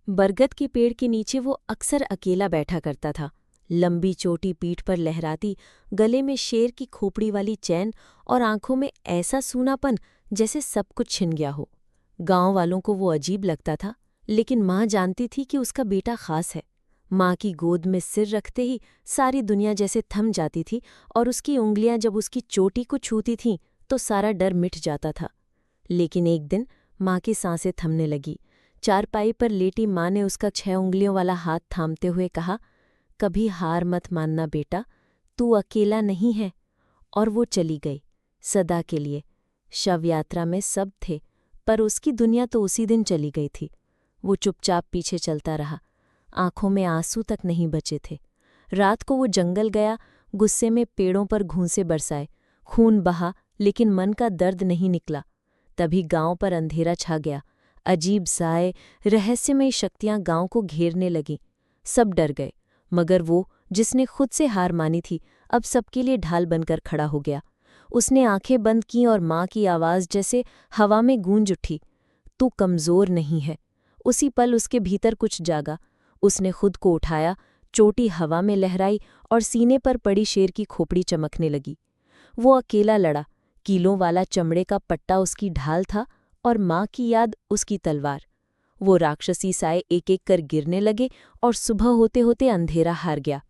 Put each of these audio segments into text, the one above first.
बरगद के पेड़ के नीचे वो अक्सर अकेला बैठा करता था। लंबी चोटी पीठ पर लहराती, गले में शेर की खोपड़ी वाली चैन और आंखों में ऐसा सूनापन जैसे सब कुछ छिन गया हो। गांव वालों को वो अजीब लगता था, लेकिन माँ जानती थी कि उसका बेटा खास है। माँ की गोद में सिर रखते ही सारी दुनिया जैसे थम जाती थी और उसकी उंगलियां जब उसकी चोटी को छूती थीं तो सारा डर मिट जाता था। लेकिन एक दिन माँ की सांसें थमने लगी। चारपाई पर लेटी माँ ने उसका 6 उंगलियों वाला हाथ थामते हुए कहा, कभी हार मत मानना बेटा, तू अकेला नहीं है। और वो चली गई, सदा के लिए। शव यात्रा में सब थे, पर उसकी दुनिया तो उसी दिन चली गई थी। वो चुपचाप पीछे चलता रहा, आंखों में आंसू तक नहीं बचे थे। रात को वो जंगल गया, गुस्से में पेड़ों पर घूंसे बरसाए, खून बहा, लेकिन मन का दर्द नहीं निकला। तभी गांव पर अंधेरा छा गया। अजीब साए, रहस्यमयी शक्तियां गांव को घेरने लगीं। सब डर गए, मगर वो, जिसने खुद से हार मानी थी, अब सबके लिए ढाल बनकर खड़ा हो गया। उसने आंखें बंद की और माँ की आवाज़ जैसे हवा में गूंज उठी, तू कमज़ोर नहीं है। उसी पल उसके भीतर कुछ जागा। उसने खुद को उठाया, चोटी हवा में लहराई और सीने पर पड़ी शेर की खोपड़ी चमकने लगी। वो अकेला लड़ा, कीलों वाला चमड़े का पट्टा उसकी ढाल था और माँ की याद उसकी तलवार। वो राक्षसी साए एक एक कर गिरने लगे और सुबह होते होते अंधेरा हार गया।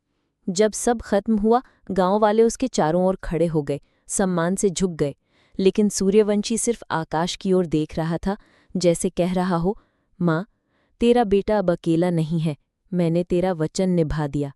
जब सब खत्म हुआ, गांव वाले उसके चारों ओर खड़े हो गए, सम्मान से झुक गए। लेकिन सूर्यवंशी सिर्फ आकाश की ओर देख रहा था, जैसे कह रहा हो, माँ, तेरा बेटा अब अकेला नहीं है, मैंने तेरा वचन निभा दिया।